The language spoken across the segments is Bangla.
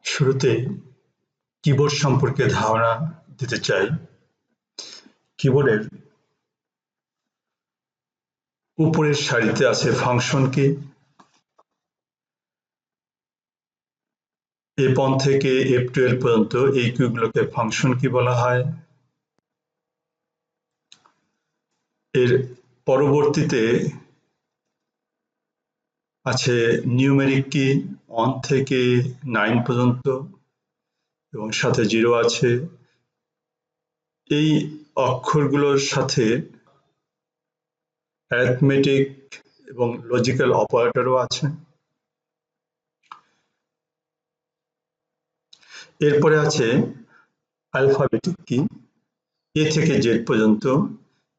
শুরুতেই কিবোর্ড সম্পর্কে ধারণা দিতে চাই। কিবোর্ডের উপরের সারিতে আছে ফাংশন কি, F1 থেকে F12 পর্যন্ত এই কিগুলোকে ফাংশন কি বলা হয়। এর পরবর্তীতে আছে নিউমেরিক কি 1 থেকে 9 পর্যন্ত এবং সাথে 0 আছে। এই অক্ষরগুলোর সাথে অ্যারিথমেটিক এবং লজিক্যাল অপারেটরও আছে। এরপরে আছে অ্যালফাবেটিক কি, A থেকে Z পর্যন্ত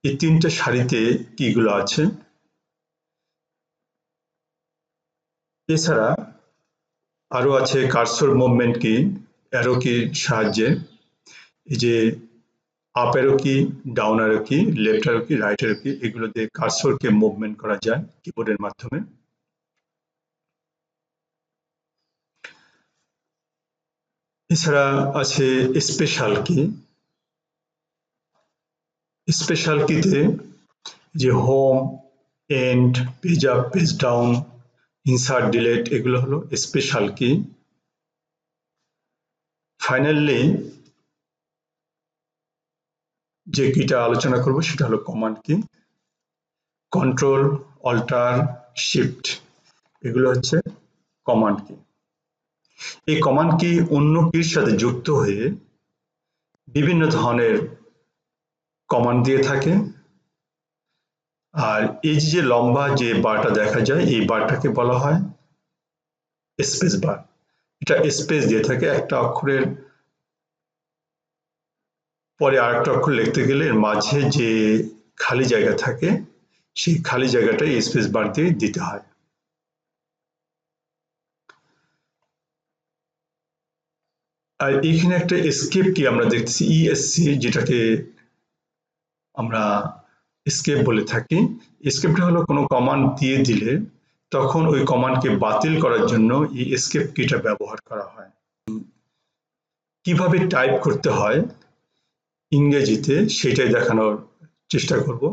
এই তিনটে সারিতে কিগুলো আছে। এছাড়া আরো আছে কার্সর মুভমেন্ট কি, অ্যারো কির সাহায্যে, এই যে আপ অ্যারো কি, ডাউন অ্যারো কি, লেফট অ্যারো কি, রাইট অ্যারো কি, এগুলো দিয়ে কার্সরকে মুভমেন্ট করা যায় কিবোর্ডের মাধ্যমে। এছাড়া আছে স্পেশাল কি। স্পেশাল কিতে যে home, end, page up, page down, insert, delete এগুলো হলো স্পেশাল কি। ফাইনালি যে কিটা আলোচনা করব সেটা হলো কমান্ড কি। কন্ট্রোল, অল্টার, শিফট এগুলো হচ্ছে কমান্ড কি। এই কমান্ড কি অন্য কির সাথে যুক্ত হয়ে বিভিন্ন ধরনের কমান্ড দিয়ে থাকে। আর এই যে লম্বা যে বারটা দেখা যায় এই বারটাকে বলা হয় স্পেস বার। এটা স্পেস দিয়ে থাকে, একটা অক্ষরের পরে আরেকটা অক্ষর লিখতে গেলে এর মাঝে যে খালি জায়গা থাকে সেই খালি জায়গাটাই স্পেস বার দিয়ে দিতে হয়। আর এখানে একটা এসকেপ কি আমরা দেখতেছি ইএসসি, যেটাকে আমরা এসকেপ বলে থাকি। এসকেপটা হলো কোনো কমান্ড দিয়ে দিলে তখন ওই কমান্ডকে বাতিল করার জন্য এই এসকেপ কিটা ব্যবহার করা হয়। কিভাবে টাইপ করতে হয় ইংরেজিতে সেটাই দেখানোর চেষ্টা করব।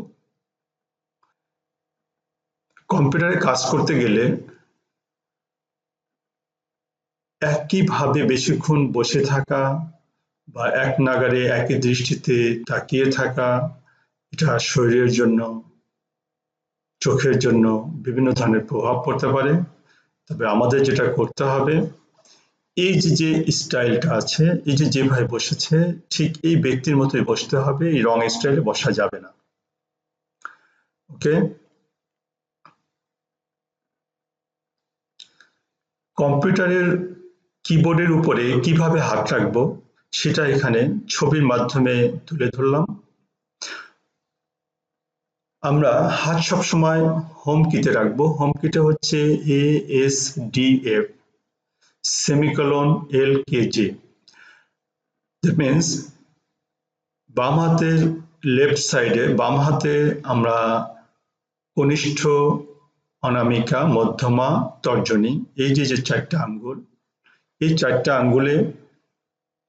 কম্পিউটারে কাজ করতে গেলে একইভাবে বেশিক্ষণ বসে থাকা বা এক নাগাড়ে একই দৃষ্টিতে তাকিয়ে থাকা, এটা শরীরের জন্য, চোখের জন্য বিভিন্ন ধরনের প্রভাব পড়তে পারে। তবে আমাদের যেটা করতে হবে, এই যে স্টাইলটা আছে, এই যে যেভাবে বসেছে ঠিক এই ব্যক্তির মতোই বসতে হবে, এই রং স্টাইলে বসা যাবে না। ওকে, কম্পিউটারের কিবোর্ডের উপরে কিভাবে হাত রাখবো সেটা এখানে ছবির মাধ্যমে তুলে ধরলাম। আমরা হাত সবসময় হোম কিতে রাখবো। হোম কিতে হচ্ছে ASDF semicolon LKJ। That means বাম হাতের লেফট সাইডে, বাম হাতে আমরা কনিষ্ঠ, অনামিকা, মধ্যমা, তর্জনী, এই যে চারটা আঙ্গুল, এই চারটা আঙ্গুলে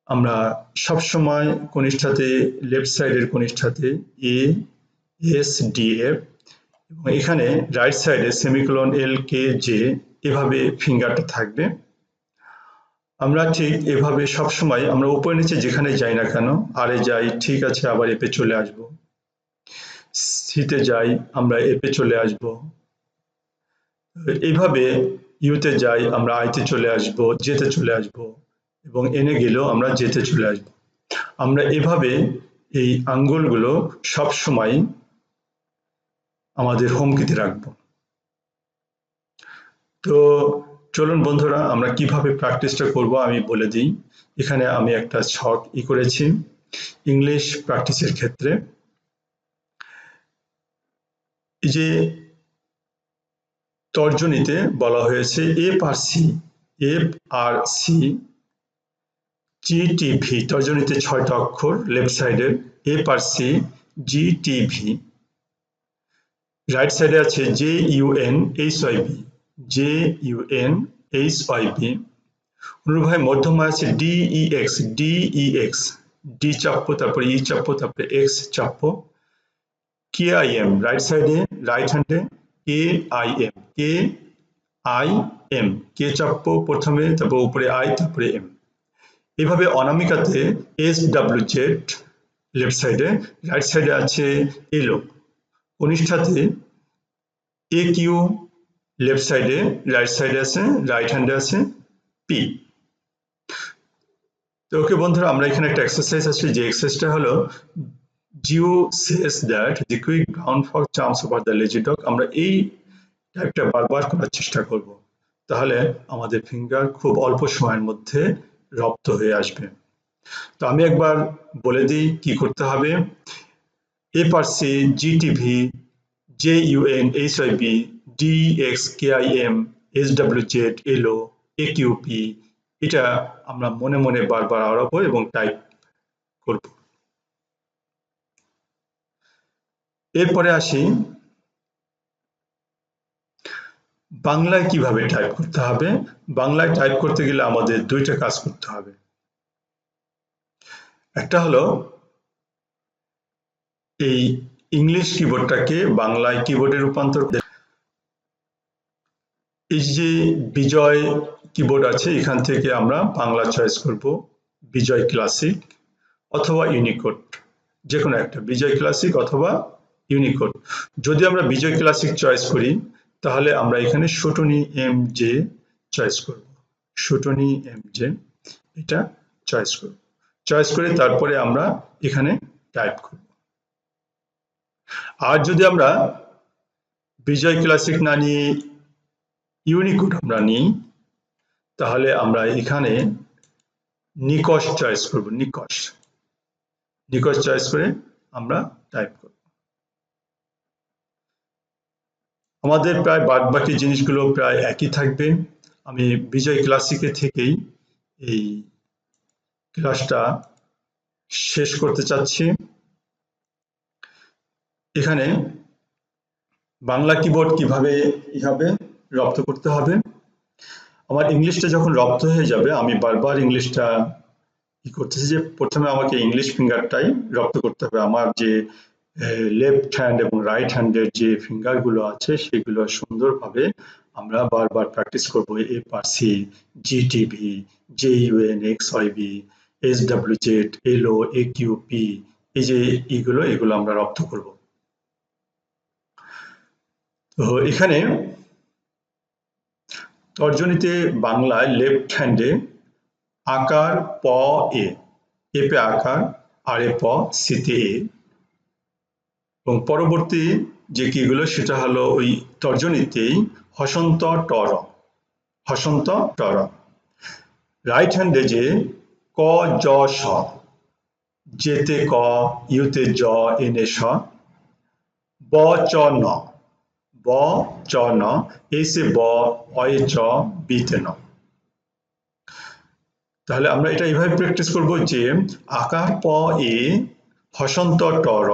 আমরা সবসময় কনিষ্ঠাতে, লেফট সাইডের কনিষ্ঠাতে ASDF এবং এখানে রাইট সাইডে সেমিকোলন LKJ এভাবে ফিঙ্গারটা থাকবে। আমরা ঠিক এভাবে সবসময় আমরা উপরে নিচে যেখানে যাই না কেন, আরে যাই ঠিক আছে আবার এপে চলে আসব, সিতে যাই আমরা এপে চলে আসব, এইভাবে ইউতে যাই আমরা আইতে চলে আসব, জেতে চলে আসব এবং এনে গেলেও আমরা জেতে চলে আসব। আমরা এভাবে এই আঙ্গুলগুলো সবসময় আমাদের হোম কিতে রাখবো। তো চলুন বন্ধুরা, আমরা কিভাবে প্র্যাকটিসটা করব আমি বলে দিই। এখানে আমি একটা ছক করেছি ইংলিশ প্র্যাকটিসের ক্ষেত্রে। এই যে তর্জনীতে বলা হয়েছে FRC GTV, তর্জনীতে 6টা অক্ষর লেফট সাইডের FRC GTV। রাইট সাইডে আছে JUNHYB, JUNHYB। অনুরূপভাবে মধ্যমায় আছে ডিইএক্স, ডিইএক্স, ডি চাপবো, তারপরে ই চাপবো, তারপরে এক্স চাপবো। কেআইএম রাইট সাইডে, রাইট হ্যান্ডে কেআইএম, কেআইএম, কে চাপবো প্রথমে, তারপর উপরে আই, তারপরে এম। এভাবে অনামিকাতে এস ডাব্লিউ জেড লেফট সাইডে, রাইট সাইডে আছে এলও। কনিষ্ঠাতে এ কিউ লেফট সাইডে, রাইট সাইডে আছে, রাইট হ্যান্ডে আছে পি। তো ওকে বন্ধুরা, আমরা এখানে একটা এক্সারসাইজ আছে, যে এক্সারসাইজটা হলো Jio says that the quick brown Fox jumps over the lazy dog. আমরা এই টাইপটা বারবার করার চেষ্টা করব, তাহলে আমাদের ফিঙ্গার খুব অল্প সময়ের মধ্যে রপ্ত হয়ে আসবে। তো আমি একবার বলে দিই কি করতে হবে। A per C, GTV, JUN, HIB, DX, KIM, SWZ, LO, AQP, এটা আমরা মনে মনে বারবার আওড়াবো এবং টাইপ করব। এরপরে আসি বাংলায় কিভাবে টাইপ করতে হবে। বাংলায় টাইপ করতে গেলে আমাদের দুইটা কাজ করতে হবে। একটা হলো এই ইংলিশ কিবোর্ডটাকে বাংলায় কিবোর্ডে রূপান্তর। এই যে বিজয় কিবোর্ড আছে, এখান থেকে আমরা বাংলা চয়েস করব, বিজয় ক্লাসিক অথবা ইউনিকোড, যে কোনো একটা, বিজয় ক্লাসিক অথবা ইউনিকোড। যদি আমরা বিজয় ক্লাসিক চয়েস করি, তাহলে আমরা এখানে শুটনি এম জে চয়েস করব, শুটনি এম জে, এটা চয়েস করব। চয়েস করে তারপরে আমরা এখানে টাইপ করব। আর যদি আমরা বিজয় ক্লাসিক না নিয়ে ইউনিকোড আমরা নিই, তাহলে আমরা এখানে নিকশ চয়েস করব, নিকশ, নিকশ চয়েস করে আমরা টাইপ করব। আমাদের প্রায় বাদবাকি জিনিসগুলো প্রায় একই থাকবে। আমি বিজয় ক্লাসিকে থেকেই এই ক্লাসটা শেষ করতে চাচ্ছি। এখানে বাংলা কিবোর্ড কিভাবে রপ্ত করতে হবে। আমার ইংলিশটা যখন রপ্ত হয়ে যাবে, আমি বারবার ইংলিশটা কি করতেছি, যে প্রথমে আমাকে ইংলিশ ফিঙ্গারটাই রপ্ত করতে হবে। আমার যে লেফট হ্যান্ড এবং রাইট হ্যান্ডের যে ফিঙ্গার গুলো আছে, সেগুলো সুন্দরভাবে আমরা বারবার প্র্যাকটিস করব। এ পার সি, জিটিভি, জেইউএন, এক্সআইবি, এসডব্লিউজেড, এলও, একিউপি, এই যে এগুলো আমরা রপ্ত করব। তো এখানে তর্জনীতে বাংলায় লেফট হ্যান্ডে আকার প এ, এপে আকার, আর এ প, সিতে এ, এবং পরবর্তী যে কিগুলো সেটা হলো ওই তর্জনীতেই হসন্ত টর, হসন্ত টর। রাইট হ্যান্ডে যে ক জ স, যেতে ক, ইউতে জ, এনে স, ব চ ন, ব চ ন, এসে ব, অয়ে চ, বিতে ন। তাহলে আমরা এটা এইভাবে প্র্যাকটিস করব যে আকার প এ, হসন্ত টর,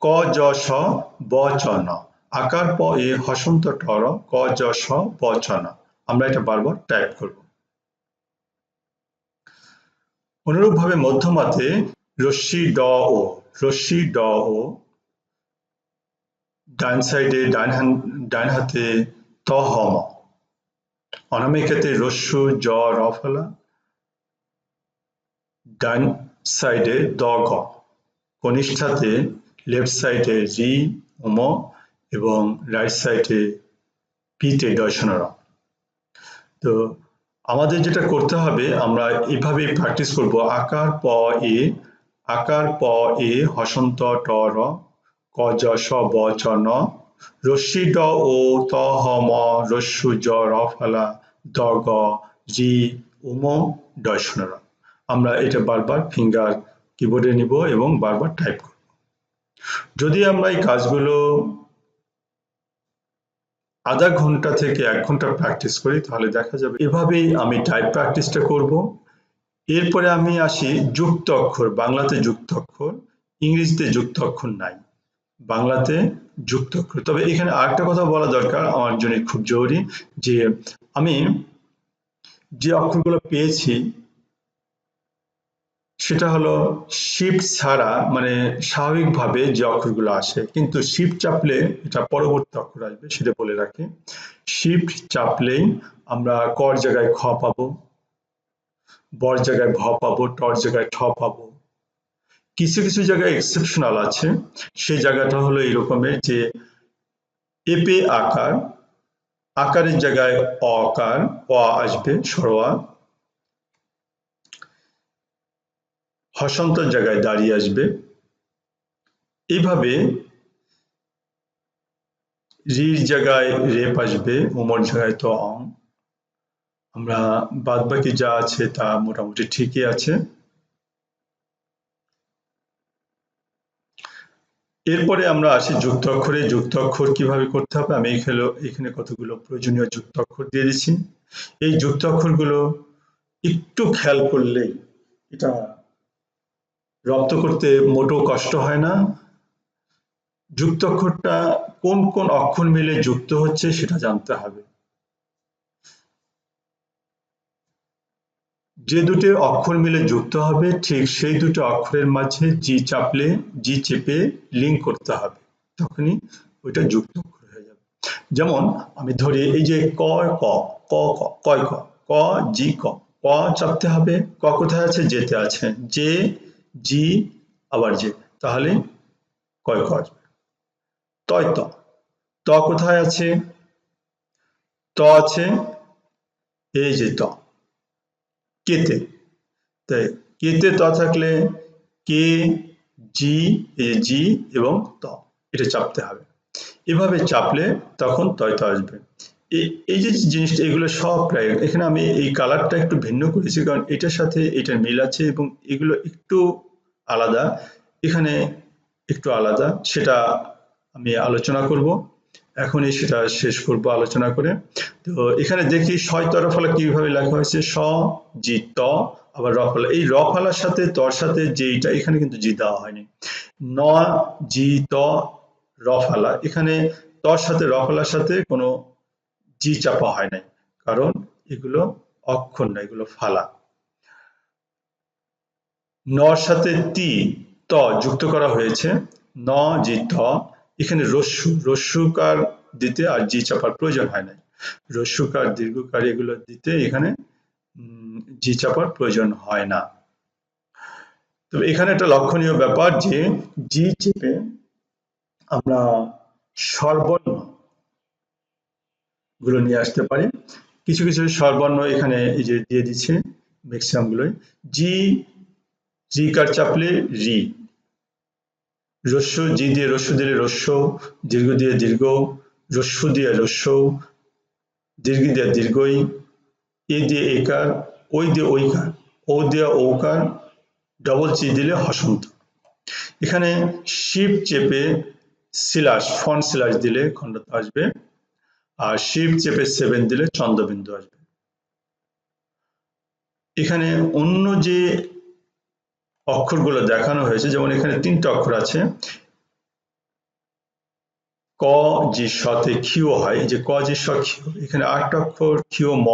ক জ স, ব চ ন, আকার প এ, হসন্ত টর, ক জ স, ব চ ন। আমরা এটা বারবার টাইপ করব। অনুরূপভাবে মধ্যমাতে রশ্মি ড ও, রশ্মি ড ও, ডান সাইডে ডান হাতে ত হ ম, অনামিকাতে রস্যু জ র ফলা, ডান সাইডে দ গ, কনিষ্ঠাতে লেফট সাইডে রি উম, এবং রাইট সাইডে পিতে ডয়সনর। তো আমাদের যেটা করতে হবে, আমরা এভাবে প্র্যাকটিস করব। আকার প এ, আকার প এ, হসন্ত ট র, ক জ স, ব চ ন, রশ্মি ড ও, ত হ ম, রস্যু জ র ফলা, দ গ, রি উম, ডয়সনর। আমরা এটা বারবার ফিঙ্গার কিবোর্ডে নিব এবং বারবার টাইপ করব। যদি আমরা এই কাজগুলো আধা ঘন্টা থেকে 1 ঘন্টা প্র্যাকটিস করি, তাহলে দেখা যাবে। এভাবেই আমি টাইপ প্র্যাকটিসটা করব। এরপরে আমি আসি যুক্ত অক্ষর। বাংলাতে যুক্ত অক্ষর, ইংরেজিতে যুক্ত অক্ষর নাই, বাংলাতে যুক্ত অক্ষর। তবে এখানে আরেকটা কথা বলা দরকার আমার জন্য খুব জরুরি, যে আমি যে অক্ষরগুলো পেয়েছি সেটা হলো শিফট ছাড়া, মানে স্বাভাবিকভাবে যে অক্ষরগুলো আসে, কিন্তু শিফট চাপলে এটা পরবর্তী অক্ষর আসবে, সেটা বলে রাখি। শিফট চাপলেই আমরা কর জায়গায় খ পাবো, বর জায়গায় ভ পাবো, টর জায়গায় ঠ পাবো। কিছু কিছু জায়গায় এক্সেপশনাল আছে, সেই জায়গাটা হলো এরকমের যে এপে আকার, আকারের জায়গায় অকার, অ আসবে সরোয়া, হসন্তর জায়গায় দাঁড়িয়ে আসবে। এইভাবে রির জায়গায় রেপ আসবে, উমর জায়গায় তো অং। আমরা বাদবাকি যা আছে তা মোটামুটি ঠিকই আছে। এরপরে আমরা আসি যুক্ত অক্ষরে। যুক্ত অক্ষর কিভাবে করতে হবে আমি এখানে কতগুলো প্রয়োজনীয় যুক্ত অক্ষর দিয়ে দিচ্ছি। এই যুক্ত অক্ষরগুলো একটু খেয়াল করলেই এটা রপ্ত করতে মোটেও কষ্ট হয় না। যুক্ত অক্ষরটা কোন কোন অক্ষর মিলে যুক্ত হচ্ছে সেটা জানতে হবে। যে দুটো অক্ষর মিলে যুক্ত হবে ঠিক সেই দুটো অক্ষরের মাঝে জি চেপে লিঙ্ক করতে হবে, তখনই ওইটা যুক্ত অক্ষর হয়ে যাবে। যেমন আমি ধরি এই যে ক ক ক ক কয় ক ক জি ক, ক চাপতে হবে, ক কোথায় আছে, যেতে আছে, যে জি আবার যে, তাহলে কয় ক আসবে। তয় ত, ত কোথায় আছে, ত আছে এই যে ত, কেতে, তাই কেতে ত থাকলে কে জি, জি এবং ত, এটা চাপতে হবে। এভাবে চাপলে তখন তয়ত আসবে। এই যে জিনিসটা, এগুলো সব প্রায় এখানে আমি এই কালারটা একটু ভিন্ন করেছি কারণ এটার সাথে এটার মিল আছে এবং এগুলো একটু আলাদা, এখানে একটু আলাদা, সেটা আমি আলোচনা করব। এখনই সেটা শেষ করব আলোচনা করে। তো এখানে দেখি শয় তরফলা কিভাবে লেখা হয়েছে, স জি ত, আবার রফলা, এই রফলার সাথে তর সাথে যেটা, এখানে কিন্তু জি দেওয়া হয়নি। ন জি ত রফালা, এখানে তর সাথে রফালার সাথে কোনো জি চাপা হয় নাই, কারণ এগুলো অক্ষর না, এগুলো ফালা। নর সাথে তি ত যুক্ত করা হয়েছে, ন জি ত, এখানে রস্যুকার দিতে আর জি চাপার প্রয়োজন হয় নাই। রস্যুকার দীর্ঘকার এগুলো দিতে এখানে জি চাপার প্রয়োজন হয় না। তবে এখানে একটা লক্ষণীয় ব্যাপার যে জি চেপে আমরা স্বরবর্ণ গুলো নিয়ে আসতে পারি। কিছু কিছু স্বরবর্ণ এখানে এই যে দিয়ে দিচ্ছে ম্যাক্সিমাম গুলোই। জি, জি কার চাপলে রি, রস্য, জি দিয়ে রস্য দিলে রস্য, দীর্ঘ দিয়ে দীর্ঘ, রস্য দিয়ে রস্য, দীর্ঘ দিয়ে দীর্ঘই, এ দিয়ে একার, ওই দিয়ে ঐকার, ও দিয়ে ঔকার, ডবল চি দিলে হসন্ত। এখানে শিপ চেপে সিলাস, ফন্ট সিলাস দিলে খণ্ডত আসবে, আর শিপ চেপে 7 দিলে চন্দ্রবিন্দু আসবে। এখানে অন্য যে অক্ষরগুলো দেখানো হয়েছে, যেমন এখানে 3টা অক্ষর আছে, ক জি শতে ক্ষিয় হয়, এই যে ক জি শ ক্ষিয়, এখানে 8টা অক্ষর ক্ষিয় ম,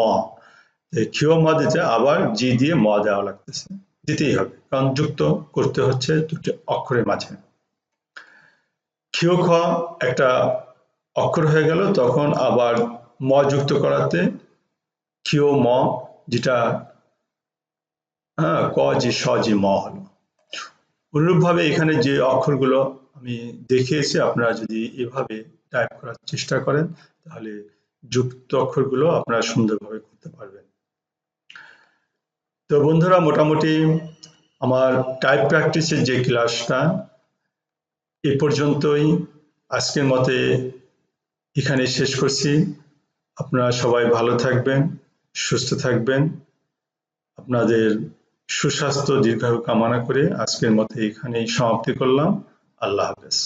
ক্ষিয় ম দিতে আবার জি দিয়ে ম দেওয়া লাগতেছে, দিতেই হবে কারণ যুক্ত করতে হচ্ছে দুটো অক্ষরের মাঝে। ক্ষিয় খ একটা অক্ষর হয়ে গেল, তখন আবার ম যুক্ত করাতে ক্ষিয় ম, যেটা ক জি শ জি ম হলো। অনুরূপভাবে এখানে যে অক্ষরগুলো আমি দেখিয়েছি, আপনারা যদি এভাবে টাইপ করার চেষ্টা করেন তাহলে যুক্ত অক্ষরগুলো আপনারা সুন্দরভাবে করতে পারবেন। তো বন্ধুরা, মোটামুটি আমার টাইপ প্র্যাকটিসের যে ক্লাসটা এ পর্যন্তই, আজকের মতে এখানে শেষ করছি। আপনারা সবাই ভালো থাকবেন, সুস্থ থাকবেন, আপনাদের সুস্বাস্থ্য দীর্ঘায়ু কামনা করে আজকের মতো এখানেই সমাপ্তি করলাম। আল্লাহ হাফেজ।